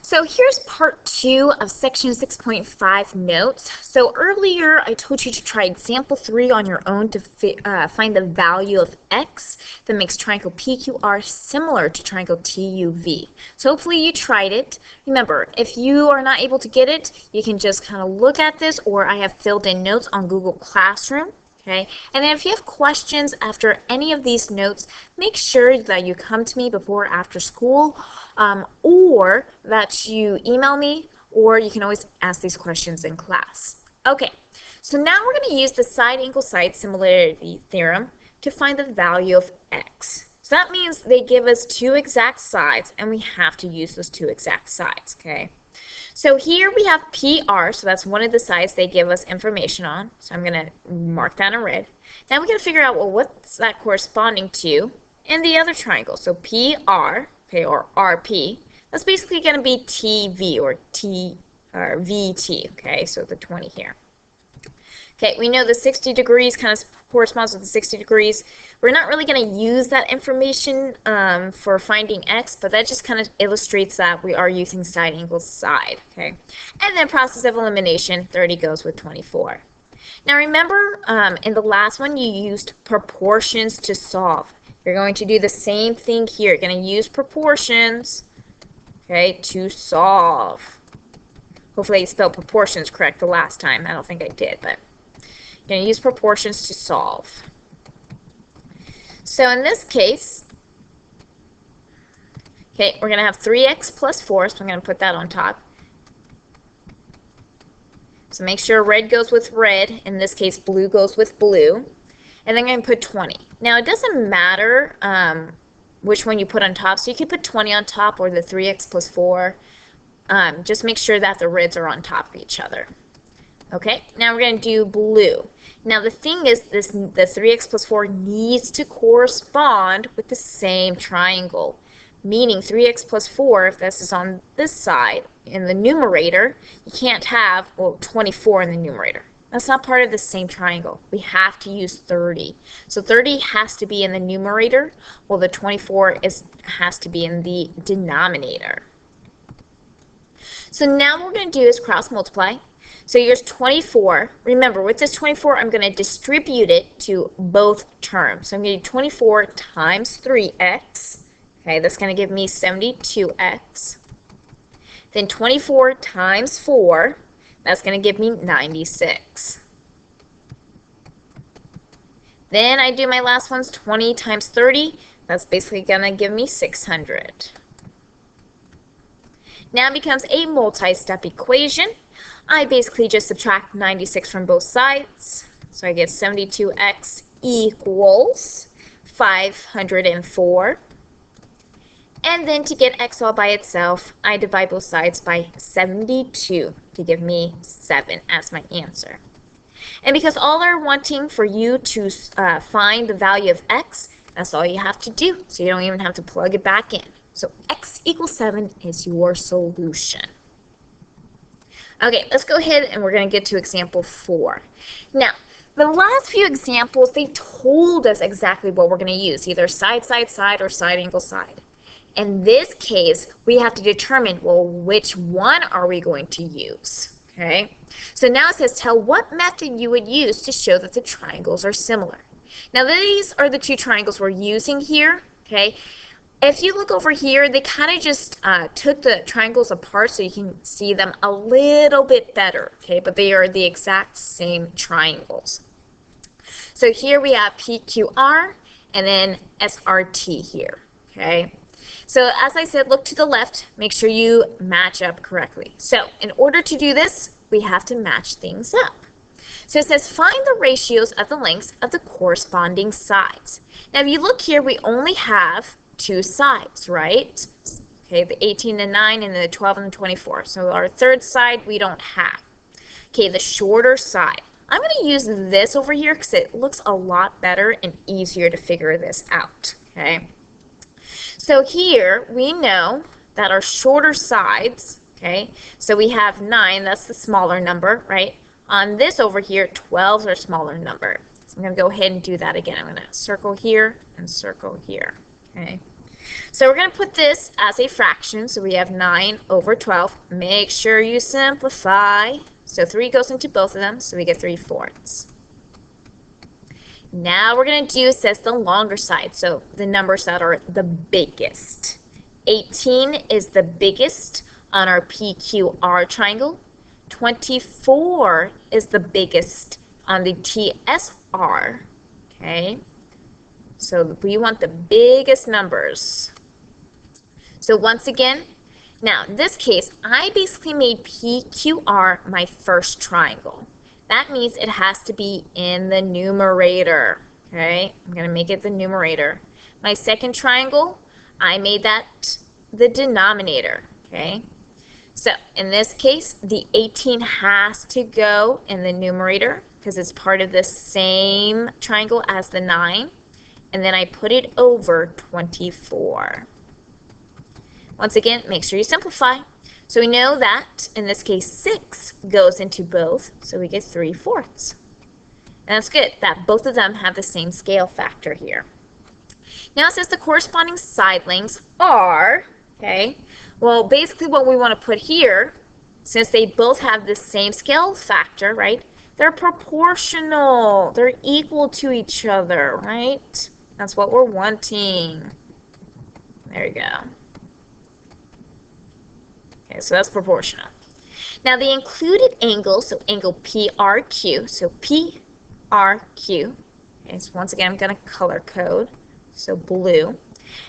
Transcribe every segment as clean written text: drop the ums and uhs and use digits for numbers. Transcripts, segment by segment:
So here's part 2 of section 6.5 notes. So earlier I told you to try example 3 on your own to find the value of x that makes triangle PQR similar to triangle TUV. So hopefully you tried it. Remember, if you are not able to get it, you can just kind of look at this, or I have filled in notes on Google Classroom. Okay, and then if you have questions after any of these notes, make sure that you come to me before or after school, or that you email me, or you can always ask these questions in class. Okay, so now we're going to use the side angle side similarity theorem to find the value of x. So that means they give us two exact sides, and we have to use those two exact sides, okay? So here we have PR, so that's one of the sides they give us information on. So I'm going to mark that in red. Now we got to figure out, well, what's that corresponding to in the other triangle. So PR, okay, or RP, that's basically going to be TV or VT, okay, so the 20 here. Okay, we know the 60 degrees kind of corresponds with the 60 degrees. We're not really going to use that information for finding x, but that just kind of illustrates that we are using side angle side, okay? And then process of elimination, 30 goes with 24. Now remember, in the last one, you used proportions to solve. You're going to do the same thing here. You're going to use proportions, okay, to solve. Hopefully I spelled proportions correct the last time. I don't think I did, but you're going to use proportions to solve. So in this case, okay, we're going to have 3x plus 4, so I'm going to put that on top. So make sure red goes with red. In this case, blue goes with blue. And then I'm going to put 20. Now, it doesn't matter which one you put on top. So you can put 20 on top or the 3x plus 4. Just make sure that the reds are on top of each other. Okay, now we're going to do blue. Now the thing is, the 3x plus 4 needs to correspond with the same triangle. Meaning 3x plus 4, if this is on this side, in the numerator, you can't have, well, 24 in the numerator. That's not part of the same triangle. We have to use 30. So 30 has to be in the numerator, while the 24 has to be in the denominator. So now what we're going to do is cross multiply. So here's 24. Remember, with this 24, I'm going to distribute it to both terms. So I'm going to do 24 times 3x. Okay, that's going to give me 72x. Then 24 times 4, that's going to give me 96. Then I do my last ones, 20 times 30. That's basically going to give me 600. Now it becomes a multi-step equation. I basically just subtract 96 from both sides. So I get 72x equals 504. And then to get x all by itself, I divide both sides by 72 to give me 7 as my answer. And because all are wanting for you to find the value of x, that's all you have to do. So you don't even have to plug it back in. So x equals 7 is your solution. Okay, let's go ahead and we're going to get to example 4. Now, the last few examples, they told us exactly what we're going to use, either side, side, side, or side angle side. In this case, we have to determine, well, which one are we going to use? Okay, so now it says tell what method you would use to show that the triangles are similar. Now, these are the two triangles we're using here, okay? If you look over here, they kind of just took the triangles apart so you can see them a little bit better, okay? But they are the exact same triangles. So here we have PQR and then SRT here, okay? So as I said, look to the left, make sure you match up correctly. So in order to do this, we have to match things up. So it says find the ratios of the lengths of the corresponding sides. Now if you look here, we only have two sides, right? Okay, the 18 and 9 and the 12 and the 24. So our third side we don't have. Okay, the shorter side. I'm going to use this over here because it looks a lot better and easier to figure this out. Okay, so here we know that our shorter sides, okay, so we have 9, that's the smaller number, right? On this over here, 12 is our smaller number. So I'm going to go ahead and do that again. I'm going to circle here and circle here. Okay, So we're going to put this as a fraction. So we have 9 over 12. Make sure you simplify. So 3 goes into both of them, so we get 3/4. Now we're going to do, it says the longer side, so the numbers that are the biggest. 18 is the biggest on our PQR triangle. 24 is the biggest on the TSR. Okay, so we want the biggest numbers. So once again, now in this case, I basically made PQR my first triangle. That means it has to be in the numerator. Okay, I'm going to make it the numerator. My second triangle, I made that the denominator. Okay, so in this case, the 18 has to go in the numerator because it's part of the same triangle as the 9. And then I put it over 24. Once again, make sure you simplify. So we know that, in this case, 6 goes into both, so we get 3/4. And that's good, that both of them have the same scale factor here. Now it says the corresponding side lengths are, okay, well, basically what we want to put here, since they both have the same scale factor, right, they're proportional. They're equal to each other, right? That's what we're wanting. There you go. Okay, so that's proportional. Now the included angle, so angle PRQ, so PRQ, okay, so once again I'm going to color code, so blue,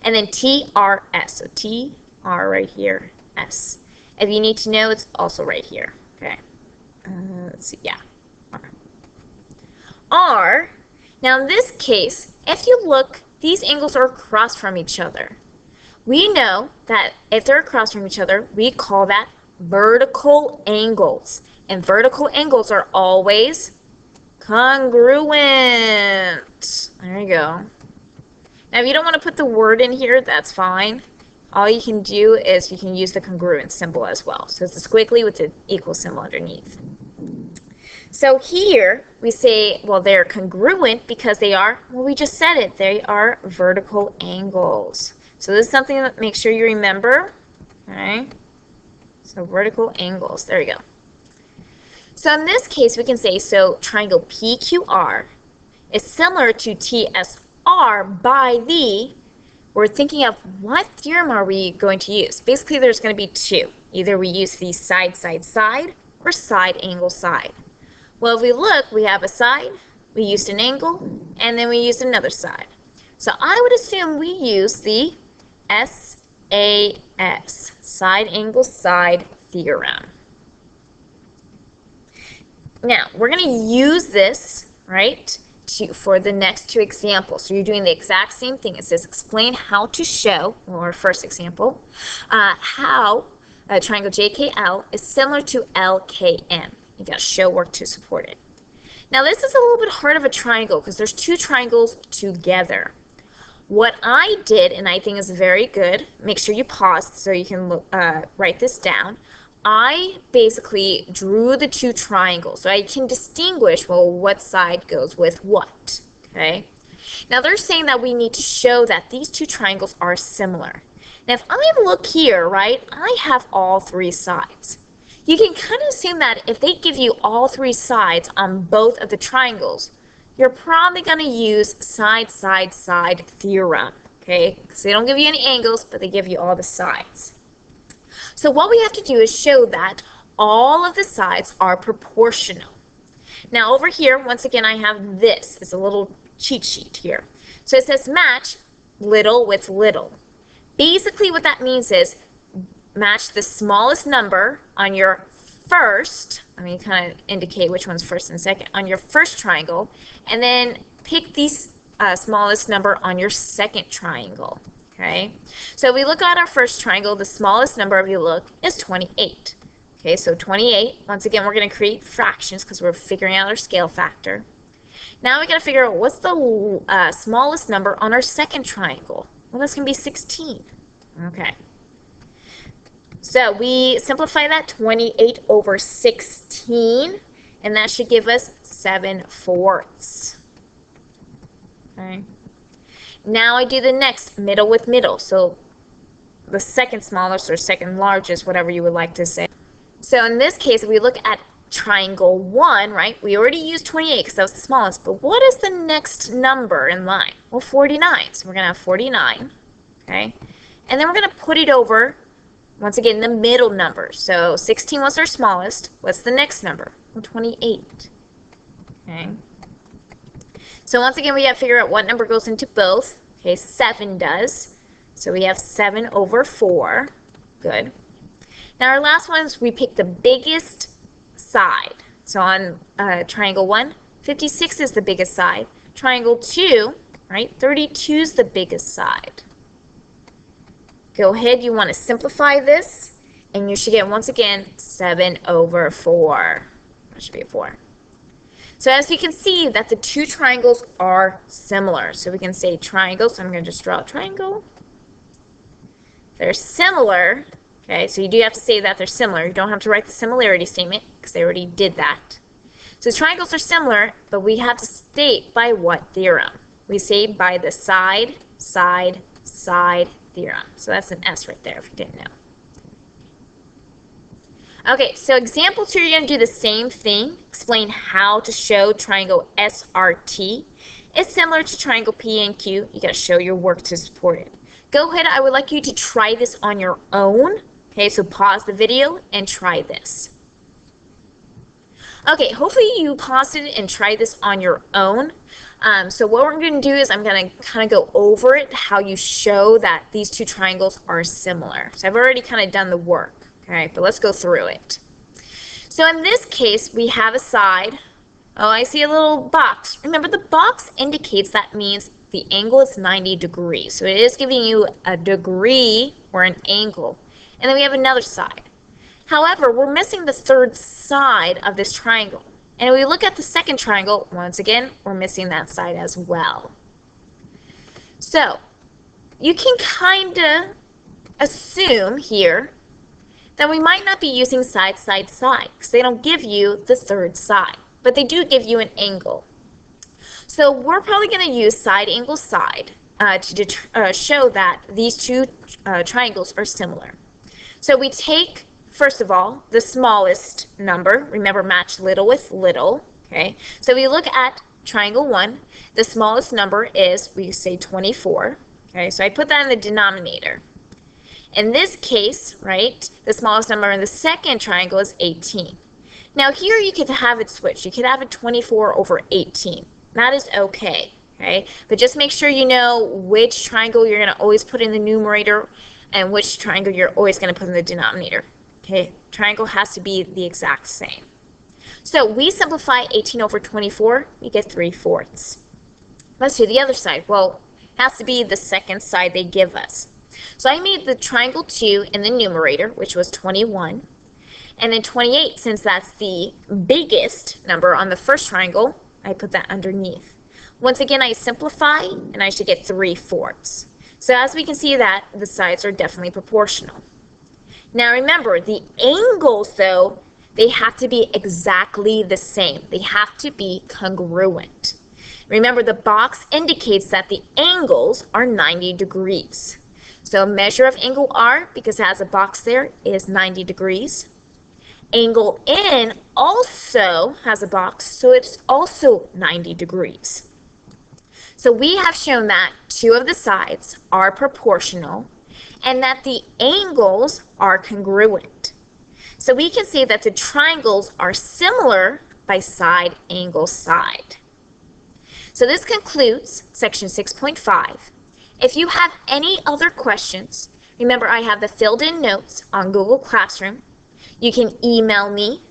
and then TRS, so TR right here, S. If you need to know, it's also right here, okay. Let's see, yeah, R. Now in this case, if you look, these angles are across from each other. We know that if they're across from each other, we call that vertical angles. And vertical angles are always congruent. There you go. Now, if you don't want to put the word in here, that's fine. All you can do is you can use the congruent symbol as well. So it's a squiggly with the equal symbol underneath. So here we say, well, they're congruent because they are, well, we just said it, they are vertical angles. So this is something that make sure you remember. Okay. So vertical angles, there you go. So in this case, we can say, so triangle PQR is similar to TSR by the, we're thinking of what theorem are we going to use? Basically, there's going to be two. Either we use the side, side, side, or side, angle, side. Well, if we look, we have a side, we used an angle, and then we used another side. So I would assume we use the SAS, side, angle, side theorem. Now, we're going to use this, right, for the next two examples. So you're doing the exact same thing. It says explain how to show, or our first example, how a triangle JKL is similar to LKN. You got to show work to support it. Now this is a little bit hard of a triangle because there's two triangles together. What I did, and I think is very good, make sure you pause so you can write this down. I basically drew the two triangles so I can distinguish, well, what side goes with what, okay? Now they're saying that we need to show that these two triangles are similar. Now if I look here, right, I have all three sides. You can kind of assume that if they give you all three sides on both of the triangles, you're probably going to use side, side, side theorem, okay? Because they don't give you any angles, but they give you all the sides. So what we have to do is show that all of the sides are proportional. Now over here, once again, I have this. It's a little cheat sheet here. So it says match little with little. Basically what that means is match the smallest number on your first, I mean, kind of indicate which one's first and second, on your first triangle, and then pick the smallest number on your second triangle, okay? So if we look at our first triangle, the smallest number, if you look, is 28. Okay, so 28, once again, we're going to create fractions because we're figuring out our scale factor. Now we got to figure out what's the smallest number on our second triangle. Well, that's going to be 16, okay? So we simplify that, 28 over 16, and that should give us 7/4. Okay. Now I do the next middle with middle. So the second smallest or second largest, whatever you would like to say. So in this case, if we look at triangle 1, right, we already used 28 because that was the smallest, but what is the next number in line? Well, 49. So we're going to have 49, okay? And then we're going to put it over, once again, the middle number. So 16 was our smallest. What's the next number? Well, 28, okay? So once again, we have to figure out what number goes into both. Okay, 7 does. So we have 7 over 4. Good. Now our last one is we pick the biggest side. So on triangle 1, 56 is the biggest side. Triangle 2, right, 32 is the biggest side. Go ahead, you want to simplify this, and you should get, once again, 7 over 4. That should be a 4. So as you can see that the two triangles are similar. So we can say triangles. So I'm going to just draw a triangle. They're similar. Okay, so you do have to say that they're similar. You don't have to write the similarity statement because they already did that. So triangles are similar, but we have to state by what theorem? We say by the side, side, side theorem. So that's an S right there if you didn't know. Okay, so example 2, you're going to do the same thing. Explain how to show triangle SRT. It's similar to triangle PNQ. You got to show your work to support it. Go ahead, I would like you to try this on your own. Okay, so pause the video and try this. Okay, hopefully you paused it and tried this on your own. So what we're going to do is I'm going to kind of go over it, how you show that these two triangles are similar. So I've already kind of done the work. Okay, but let's go through it. So in this case, we have a side. Oh, I see a little box. Remember, the box indicates that means the angle is 90 degrees. So it is giving you a degree or an angle. And then we have another side. However, we're missing the third side of this triangle. And if we look at the second triangle, once again, we're missing that side as well. So you can kind of assume here that we might not be using side, side, side, because they don't give you the third side, but they do give you an angle. So we're probably going to use side, angle, side to show that these two triangles are similar. So we take, first of all, the smallest number. Remember, match little with little. Okay. So we look at triangle 1. The smallest number is, we say 24. Okay. So I put that in the denominator. In this case, right, the smallest number in the second triangle is 18. Now here you could have it switched. You could have it 24 over 18. That is okay, okay? But just make sure you know which triangle you're going to always put in the numerator and which triangle you're always going to put in the denominator. Okay, triangle has to be the exact same. So we simplify 18 over 24, we get 3/4. Let's do the other side. Well, it has to be the second side they give us. So I made the triangle 2 in the numerator, which was 21. And then 28, since that's the biggest number on the first triangle, I put that underneath. Once again, I simplify, and I should get 3/4. So as we can see that, the sides are definitely proportional. Now remember, the angles, though, they have to be exactly the same. They have to be congruent. Remember, the box indicates that the angles are 90 degrees. So measure of angle R, because it has a box there, is 90 degrees. Angle N also has a box, so it's also 90 degrees. So we have shown that two of the sides are proportional and that the angles are congruent. So we can say that the triangles are similar by side, angle, side. So this concludes section 6.5. If you have any other questions, remember I have the filled in notes on Google Classroom. You can email me.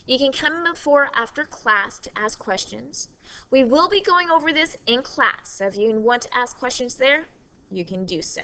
You can come before or after class to ask questions. We will be going over this in class, so if you want to ask questions there, you can do so.